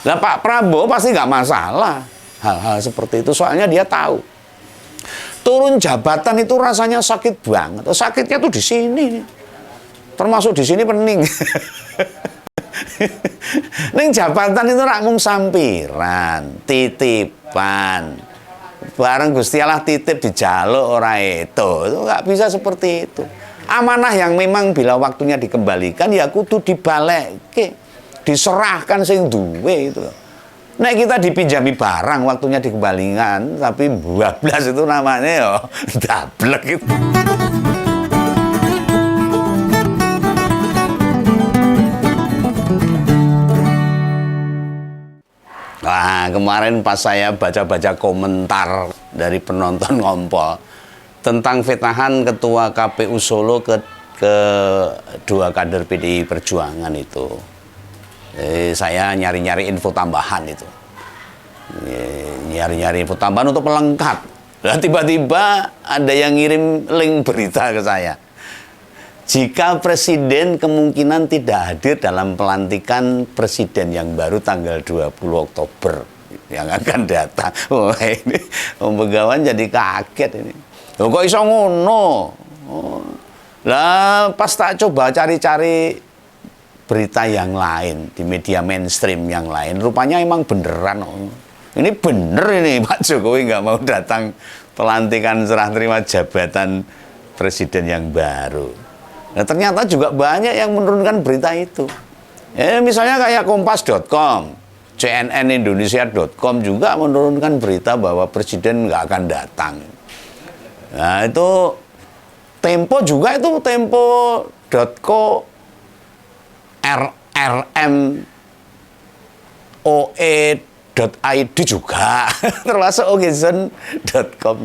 Nah, Pak Prabowo pasti nggak masalah hal-hal seperti itu, soalnya dia tahu turun jabatan itu rasanya sakit banget. Sakitnya tuh di sini, termasuk di sini pening. Ning jabatan itu rak mung sampiran, titipan. Bareng Gusti Allah titip dijaluk ora itu nggak bisa seperti itu. Amanah yang memang bila waktunya dikembalikan ya kudu dibalekke, diserahkan sing duwe itu. Nek kita dipinjami barang waktunya dikembalikan, tapi bablas itu namanya ya dablek itu. Nah, kemarin pas saya baca-baca komentar dari penonton ngompol tentang fitnahan ketua KPU Solo ke dua kader PDI Perjuangan itu. Saya nyari-nyari info tambahan itu. Nyari-nyari info tambahan untuk melengkap. Dan tiba-tiba ada yang ngirim link berita ke saya. Jika presiden kemungkinan tidak hadir dalam pelantikan presiden yang baru tanggal 20 Oktober yang akan datang. Wah, ini Om Begawan jadi kaget ini. Loh, kok iso ngono? Lah pas tak coba cari-cari berita yang lain di media mainstream yang lain, rupanya emang beneran. Ini bener ini Pak Jokowi nggak mau datang pelantikan serah terima jabatan presiden yang baru. Nah, ternyata juga banyak yang menurunkan berita itu. Misalnya kayak kompas.com, cnnindonesia.com juga menurunkan berita bahwa presiden nggak akan datang. Nah, itu Tempo juga itu tempo.co rrmoe.id juga termasuk ogezon.com.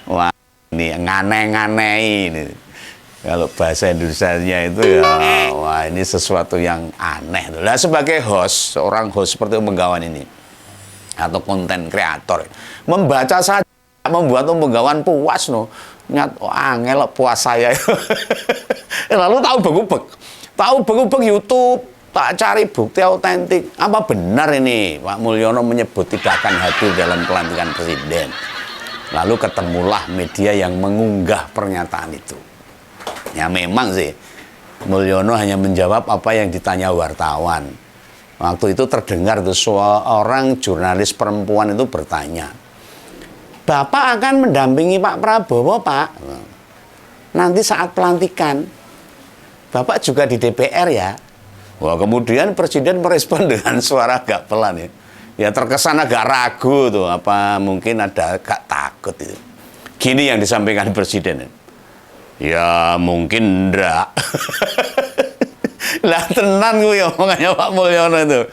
Wah, ini nganeh-nganeh ini. Kalau bahasa Indonesianya itu ya, wah ini sesuatu yang aneh. Nah, sebagai host, seorang host seperti Om Begawan ini, atau konten kreator, membaca saja membuat Om Begawan puas, no. Nyat, oh, angel puas saya. Lalu tahu begubek YouTube, tak cari bukti autentik. Apa benar ini Pak Mulyono menyebut tidak akan hadir dalam pelantikan presiden? Lalu ketemulah media yang mengunggah pernyataan itu. Ya memang sih, Mulyono hanya menjawab apa yang ditanya wartawan. Waktu itu terdengar tuh seorang jurnalis perempuan itu bertanya, Bapak akan mendampingi Pak Prabowo, Pak? Nanti saat pelantikan, Bapak juga di DPR ya? Wah, kemudian Presiden merespon dengan suara agak pelan ya. Ya terkesan agak ragu tuh, apa mungkin ada agak takut itu. Gini yang disampaikan Presiden. Ya mungkin enggak. Lah tenan gue ya omongannya Pak Mulyono itu.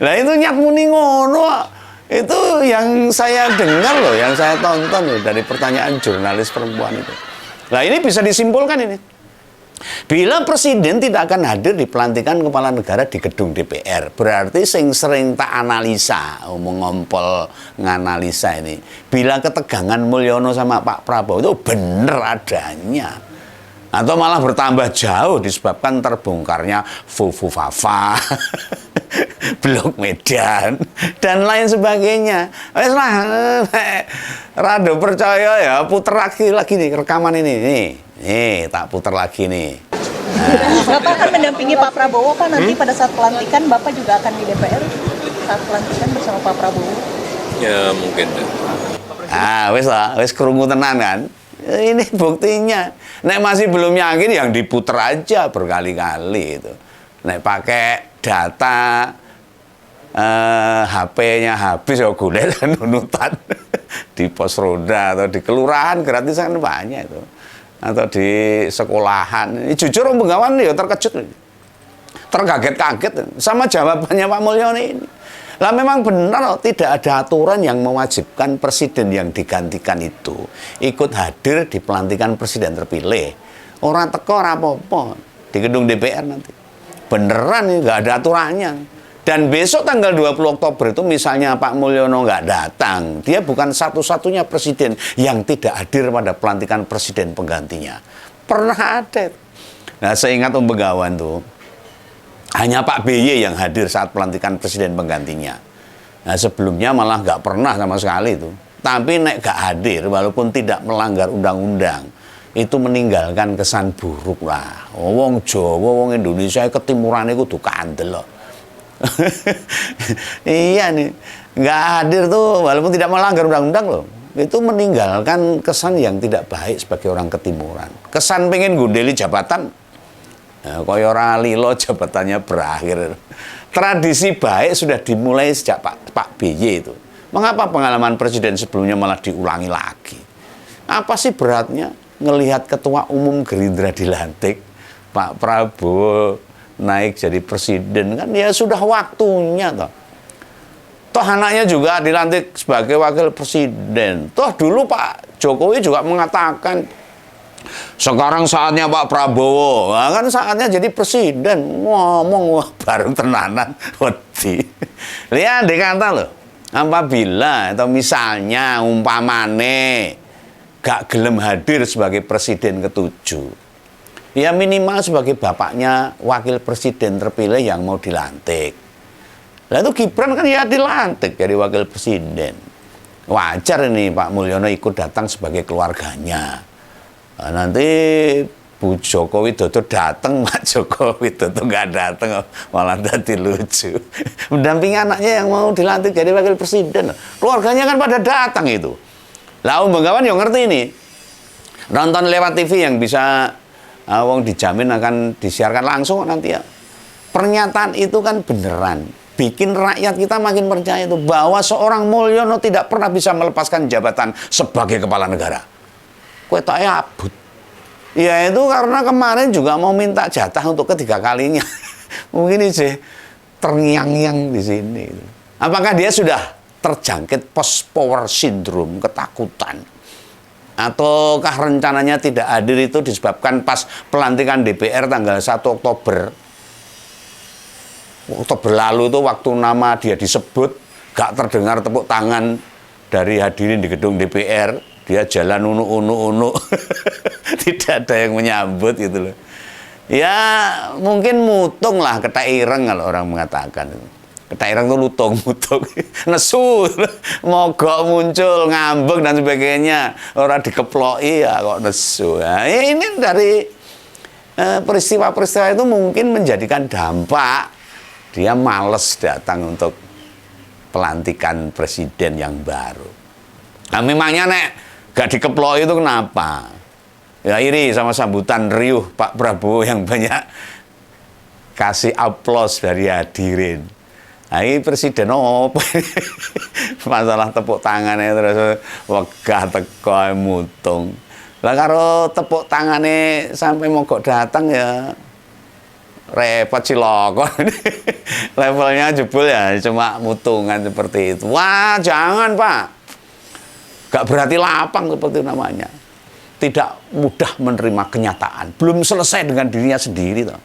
Lah itu nyak muni ngono. Itu yang saya dengar loh, yang saya tonton loh dari pertanyaan jurnalis perempuan itu. Lah ini bisa disimpulkan ini. Bila presiden tidak akan hadir di pelantikan kepala negara di gedung DPR, berarti sering tak analisa, omong ngompol nganalisa ini. Bila ketegangan Mulyono sama Pak Prabowo itu bener adanya. Atau malah bertambah jauh disebabkan terbongkarnya Fufu-Fafa, Blok Medan, dan lain sebagainya. Wes lah, rada percaya ya, puter lagi nih rekaman ini. Nih, tak putar lagi nih. Nah. Bapak akan mendampingi Pak Prabowo Pak nanti pada saat pelantikan, Bapak juga akan di DPR saat pelantikan bersama Pak Prabowo? Ya mungkin. Wes lah, wes kerungu tenan kan. Ini buktinya. Nek masih belum yakin yang diputer aja berkali-kali itu. Nek pakai data HP-nya habis ya golek nunutan di pos roda atau di kelurahan gratisan banyak itu. Atau di sekolahan. Jujur Om Begawan ya terkejut. Terkaget-kaget sama jawabannya Pak Mulyono ini. Lah memang benar tidak ada aturan yang mewajibkan presiden yang digantikan itu ikut hadir di pelantikan presiden terpilih. Orang teko ora apa-apa di gedung DPR nanti. Beneran nih nggak ada aturannya. Dan besok tanggal 20 Oktober itu misalnya Pak Mulyono nggak datang, dia bukan satu-satunya presiden yang tidak hadir pada pelantikan presiden penggantinya. Pernah ada. Nah, saya ingat Om Begawan tuh, hanya Pak BY yang hadir saat pelantikan presiden penggantinya. Nah, sebelumnya malah nggak pernah sama sekali itu. Tapi nek gak hadir, walaupun tidak melanggar undang-undang, itu meninggalkan kesan buruk lah. Wong Jawa, wong Indonesia ketimuran itu kudu kandel loh. Iya nih, nggak hadir tuh walaupun tidak melanggar undang-undang loh. Itu meninggalkan kesan yang tidak baik sebagai orang ketimuran. Kesan pengen gundeli jabatan, kaya ora lilo jabatannya berakhir. Tradisi baik sudah dimulai sejak Pak BY itu. Mengapa pengalaman presiden sebelumnya malah diulangi lagi? Apa sih beratnya ngelihat ketua umum Gerindra dilantik, Pak Prabowo naik jadi presiden, kan ya sudah waktunya toh. Toh anaknya juga dilantik sebagai wakil presiden. Toh dulu Pak Jokowi juga mengatakan sekarang saatnya Pak Prabowo, nah, kan saatnya jadi presiden. Ngomong wah baru tenanan wedi. Lihat dikata loh, apabila atau misalnya umpamane gak gelem hadir sebagai presiden ketujuh, ya minimal sebagai bapaknya wakil presiden terpilih yang mau dilantik. Lalu Gibran kan ya dilantik jadi wakil presiden. Wajar ini Pak Mulyono ikut datang sebagai keluarganya. Nah, nanti Bu Joko Widodo datang, Pak Joko Widodo nggak datang, malah jadi lucu. Mendampingi anaknya yang mau dilantik jadi wakil presiden. Keluarganya kan pada datang itu. Lah Bengawan yang ngerti ini. Nonton lewat TV yang bisa wong dijamin akan disiarkan langsung nanti ya. Pernyataan itu kan beneran. Bikin rakyat kita makin percaya itu bahwa seorang Mulyono tidak pernah bisa melepaskan jabatan sebagai kepala negara. Kue tak abut. Ya itu karena kemarin juga mau minta jatah untuk ketiga kalinya. Mungkin sih terngiang-ngiang di sini. Apakah dia sudah terjangkit post power syndrome, ketakutan? Ataukah rencananya tidak hadir itu disebabkan pas pelantikan DPR tanggal 1 Oktober lalu itu waktu nama dia disebut gak terdengar tepuk tangan dari hadirin di gedung DPR, dia jalan unu tidak ada yang menyambut gitu loh. Ya mungkin mutung lah, ketak ireng kalau orang mengatakan. Ketak ireng itu mutung nesu, mogok muncul, ngambek dan sebagainya, orang dikeploki ya kok nesu. Nah, ini dari peristiwa-peristiwa itu mungkin menjadikan dampak dia males datang untuk pelantikan presiden yang baru. Nah memangnya nek gak dikeploi itu kenapa? Ya iri sama sambutan riuh Pak Prabowo yang banyak kasih aplaus dari hadirin. Nah ini presiden apa? Masalah tepuk tangannya terus wegah teko mutung. Lah karo tepuk tangannya sampai mogok datang ya repot cilokon. Levelnya jebol ya cuma mutungan seperti itu. Wah jangan Pak, gak berarti lapang seperti namanya. Tidak mudah menerima kenyataan, belum selesai dengan dirinya sendiri toh.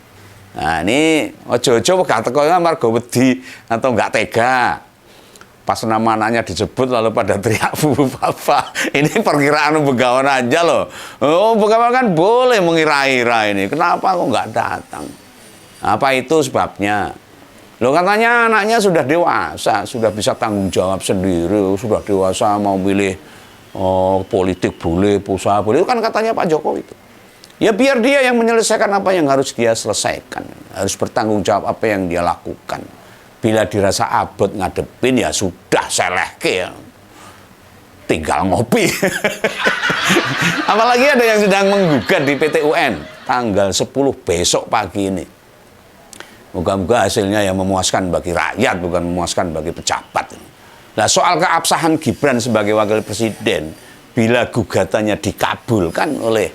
Nah ini ojo-ojo gak teko margo wedi atau gak tega pas nama anaknya disebut lalu pada teriak bu papa. Ini perkiraan Bengawan aja loh. Oh Bengawan kan boleh mengira-ira ini, kenapa kok nggak datang? Apa itu sebabnya? Loh katanya anaknya sudah dewasa, sudah bisa tanggung jawab sendiri, sudah dewasa mau pilih politik boleh, usaha boleh. Itu kan katanya Pak Jokowi itu. Ya biar dia yang menyelesaikan apa yang harus dia selesaikan. Harus bertanggung jawab apa yang dia lakukan. Bila dirasa abot ngadepin ya sudah selehke ya. Tinggal ngopi. Apalagi ada yang sedang menggugat di PT UN tanggal 10 besok pagi ini. Moga-moga hasilnya yang memuaskan bagi rakyat, bukan memuaskan bagi pejabat. Nah, soal keabsahan Gibran sebagai wakil presiden, bila gugatannya dikabulkan oleh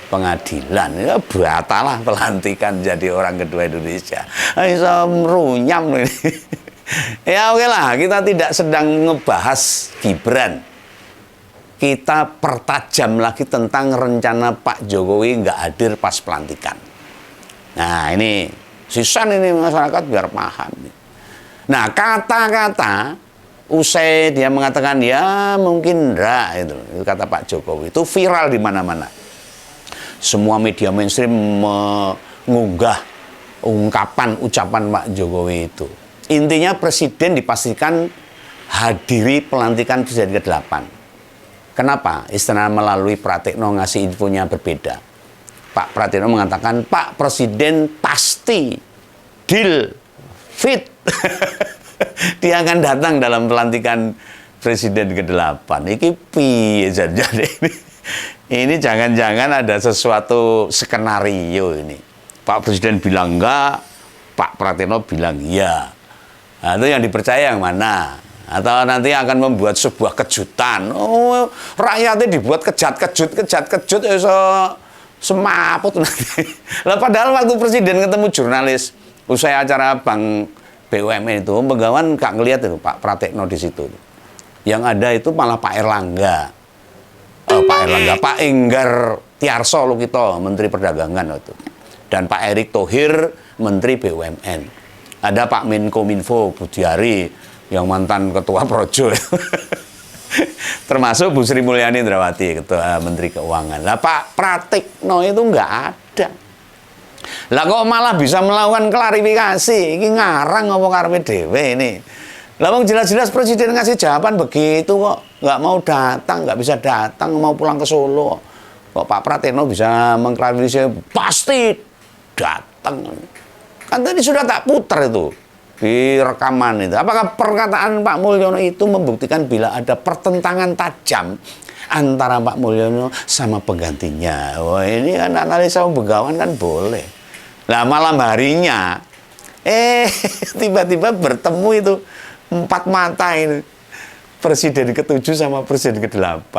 pengadilan, ya batalah pelantikan jadi orang kedua Indonesia. Bisa merunyam ini. Ya oke lah, kita tidak sedang ngebahas Gibran. Kita pertajam lagi tentang rencana Pak Jokowi nggak hadir pas pelantikan. Nah ini sisan ini masyarakat biar paham. Nah kata-kata usai dia mengatakan ya mungkin enggak itu kata Pak Jokowi itu viral di mana-mana. Semua media mainstream mengunggah ungkapan ucapan Pak Jokowi itu. Intinya presiden dipastikan hadiri pelantikan Presiden ke-8. Kenapa? Istana melalui Pratikno ngasih infonya berbeda. Pak Pratikno mengatakan, Pak Presiden pasti deal fit. Dia akan datang dalam pelantikan Presiden ke-8. Ini piye jadi ini jangan-jangan ada sesuatu skenario ini. Pak Presiden bilang enggak, Pak Pratikno bilang iya. Nah, itu yang dipercaya yang mana? Atau nanti akan membuat sebuah kejutan. Oh, rakyatnya dibuat kejut-kejut, semaput nanti. Lah padahal waktu Presiden ketemu jurnalis usai acara Bank BUMN itu, Begawan gak ngelihat itu Pak Pratikno di situ. Yang ada itu malah Pak Erlangga. Pak Enggar Tiarso Lukito, Menteri Perdagangan itu. Dan Pak Erick Thohir, Menteri BUMN. Ada Pak Menkominfo Budiari yang mantan Ketua Projo. Termasuk Bu Sri Mulyani Indrawati, Ketua Menteri Keuangan. Lah Pak Pratikno itu nggak ada. Lah kok malah bisa melakukan klarifikasi? Ini ngarang ngomong karepe dhewe ini. Lah wong jelas-jelas Presiden ngasih jawaban begitu kok, nggak mau datang, nggak bisa datang, mau pulang ke Solo. Kok Pak Pratikno bisa mengklarifikasi pasti datang. Kan tadi sudah tak putar itu di rekaman itu. Apakah perkataan Pak Mulyono itu membuktikan bila ada pertentangan tajam antara Pak Mulyono sama penggantinya? Wah, ini kan analisa Begawan kan boleh. Nah, malam harinya tiba-tiba bertemu itu 4 mata ini. Presiden ke-7 sama Presiden ke-8.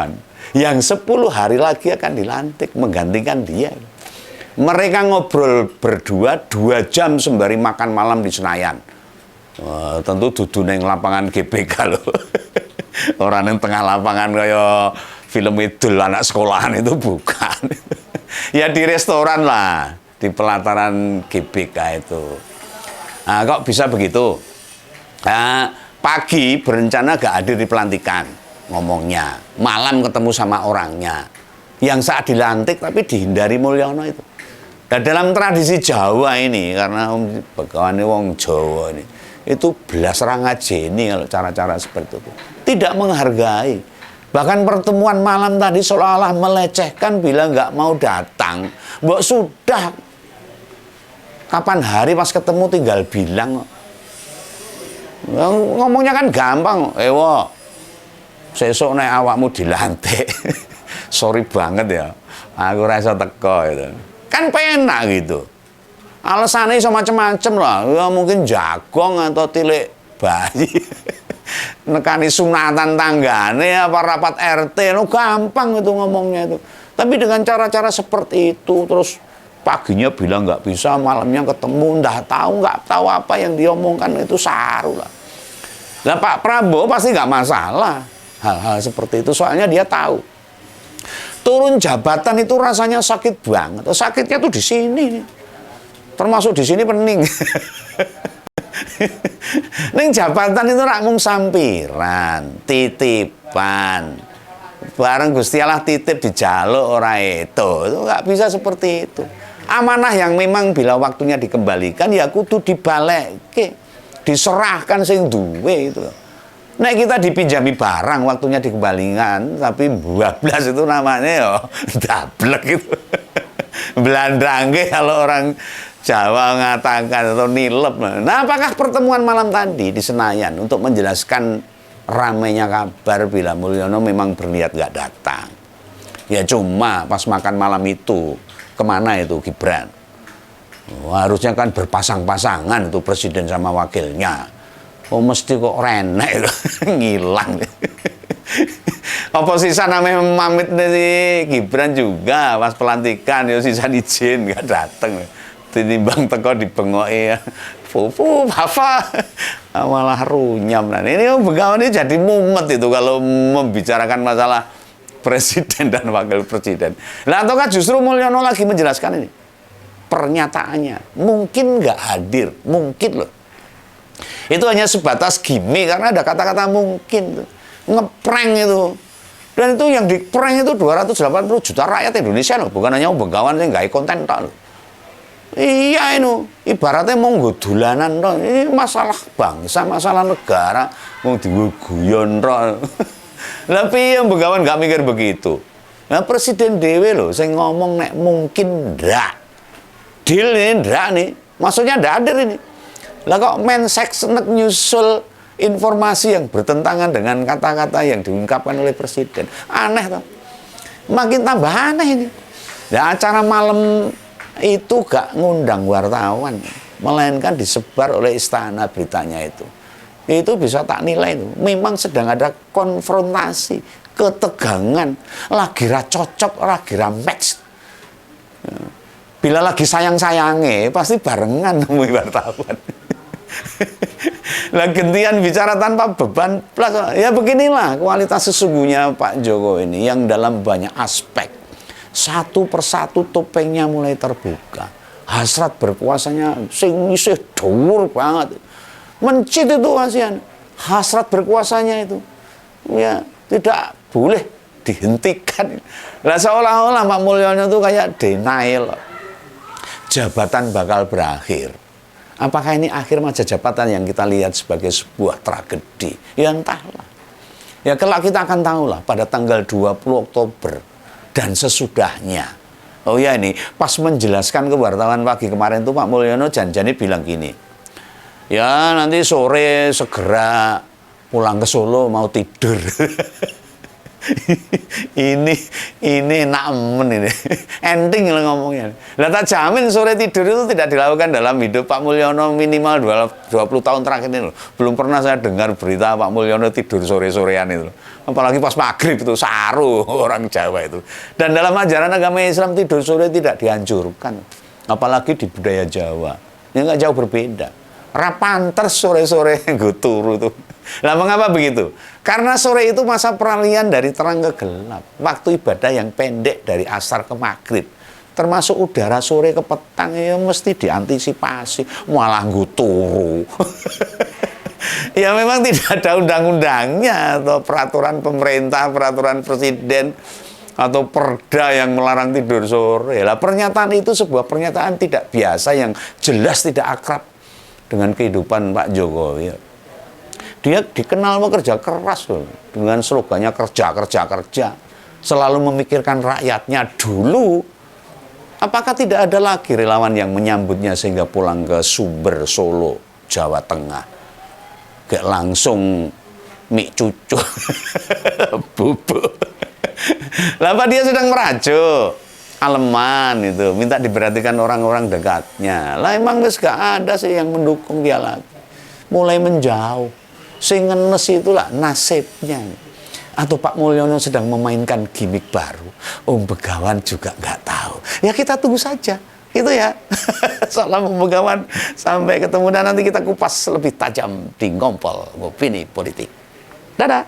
Yang 10 hari lagi akan dilantik menggantikan dia. Mereka ngobrol berdua 2 jam sembari makan malam di Senayan. Wah, tentu dudu neng lapangan GBK loh. Orang yang tengah lapangan kayak film idul anak sekolahan itu bukan. Ya di restoran lah, di pelataran GBK itu. Nah, kok bisa begitu? Nah, pagi berencana gak hadir di pelantikan ngomongnya. Malam ketemu sama orangnya. Yang saat dilantik tapi dihindari Mulyono itu. Nah, dalam tradisi Jawa ini, karena Begawan ini wong Jawa ini, itu belas rangajeni kalau cara-cara seperti itu. Tidak menghargai. Bahkan pertemuan malam tadi seolah-olah melecehkan bila nggak mau datang. Mbok sudah. Kapan hari pas ketemu tinggal bilang. Ngomongnya kan gampang. Ewo, sesuk nek awakmu dilantik. Sorry banget ya. Aku rasa teko itu. Kan penak gitu. Alasannya so macem-macem lah. Ya mungkin jagong atau tilik bayi. Nekani sunatan tanggane apa rapat RT. No, gampang itu ngomongnya itu. Tapi dengan cara-cara seperti itu. Terus paginya bilang nggak bisa, malamnya ketemu. Nggak tahu apa yang diomongkan itu saru lah. Nah Pak Prabowo pasti nggak masalah. Hal-hal seperti itu. Soalnya dia tahu. Turun jabatan itu rasanya sakit banget. Sakitnya tuh di sini. Termasuk di sini pening. Ning jabatan itu rak mung sampiran, titipan. Bareng Gusti Allah titip dijaluk ora itu. Itu nggak bisa seperti itu. Amanah yang memang bila waktunya dikembalikan ya kudu dibalekke. Diserahkan sing duwe itu. Nek kita dipinjami barang waktunya dikembalikan, tapi bablas itu namanya ya dablek itu. Belandangge kalau orang Jawa mengatakan atau nilep. Nah, apakah pertemuan malam tadi di Senayan untuk menjelaskan ramainya kabar bila Mulyono memang berniat gak datang? Ya cuma pas makan malam itu, kemana itu Gibran? Harusnya kan berpasang-pasangan itu presiden sama wakilnya. Oh mesti kok renek itu ngilang. Oposisi namanya mamit dari Gibran juga pas pelantikan ya sisa izin nggak dateng. Tinimbang teko dibengoki ya. Fufu apa malah runyam. Nah, ini Begawan ini jadi mumet itu kalau membicarakan masalah presiden dan wakil presiden. Nah, ataukah justru Mulyono lagi menjelaskan ini? Pernyataannya mungkin nggak hadir, mungkin loh. Itu hanya sebatas gimmick karena ada kata-kata mungkin. Ngeprank itu. Dan itu yang di-prank itu 280 juta rakyat Indonesia loh, bukan hanya Begawan yang nggak konten tak loh. Iya itu, ibaratnya mau dolanan toh. Ini masalah bangsa, masalah negara, Wong guyon tok. Lah piye Begawan gak mikir begitu. Nah presiden dhewe lho sing ngomong nek mungkin ndak. Deal ini ndak nih. Maksudnya ndak hadir ini. Lah kok Mensesnek nyusul informasi yang bertentangan dengan kata-kata yang diungkapkan oleh presiden. Aneh toh. Makin tambah aneh ini. Ya acara malam itu gak ngundang wartawan, melainkan disebar oleh istana beritanya itu. Itu bisa tak nilai itu. Memang sedang ada konfrontasi, ketegangan, lagi ra cocok, lagi ra match. Bila lagi sayang-sayangnya, pasti barengan nemui wartawan. Lah gentian bicara tanpa beban. Ya beginilah kualitas sesungguhnya Pak Jokowi ini yang dalam banyak aspek. Satu persatu topengnya mulai terbuka. Hasrat berkuasanya sing isih dhuwur banget. Mencit itu kasihan. Hasrat berkuasanya itu ya tidak boleh dihentikan. Lah seolah-olah Pak Mulyono itu kayak denial. Jabatan bakal berakhir. Apakah ini akhir masa jabatan yang kita lihat sebagai sebuah tragedi? Ya entahlah. Ya kelak kita akan tahulah pada tanggal 20 Oktober dan sesudahnya. Oh ya ini, pas menjelaskan ke wartawan pagi kemarin tuh Pak Mulyono janjani bilang gini. Ya nanti sore segera pulang ke Solo mau tidur. ini namen ini ending lah ngomongnya. Lah tak jamin sore tidur itu tidak dilakukan dalam hidup Pak Mulyono minimal 20 tahun terakhir ini loh. Belum pernah saya dengar berita Pak Mulyono tidur sore-sorean itu. Apalagi pas maghrib itu saru orang Jawa itu. Dan dalam ajaran agama Islam tidur sore tidak dianjurkan. Apalagi di budaya Jawa. Ya nggak jauh berbeda. Rapanter sore-sore gue turu tuh. Lah mengapa begitu? Karena sore itu masa peralihan dari terang ke gelap. Waktu ibadah yang pendek dari asar ke maghrib. Termasuk udara sore ke petang ya mesti diantisipasi. Malah gue turu. Ya memang tidak ada undang-undangnya atau peraturan pemerintah, peraturan presiden atau perda yang melarang tidur sore. Lah pernyataan itu sebuah pernyataan tidak biasa yang jelas tidak akrab dengan kehidupan Pak Jokowi. Dia dikenal bekerja keras loh, dengan slogannya kerja. Selalu memikirkan rakyatnya dulu. Apakah tidak ada lagi relawan yang menyambutnya sehingga pulang ke Sumber, Solo, Jawa Tengah? Kayak langsung mie cucu, bubuk. Lapa dia sedang merajuk, aleman itu, minta diperhatikan orang-orang dekatnya. Lah emang wis gak ada sih yang mendukung dia lagi. Mulai menjauh. Sing ngenes itulah nasibnya. Atau Pak Mulyono sedang memainkan gimmick baru. Begawan juga nggak tahu. Ya kita tunggu saja. Gitu ya. Salam Begawan. Sampai ketemu dan nanti kita kupas lebih tajam di Ngompol Opini Politik. Dadah.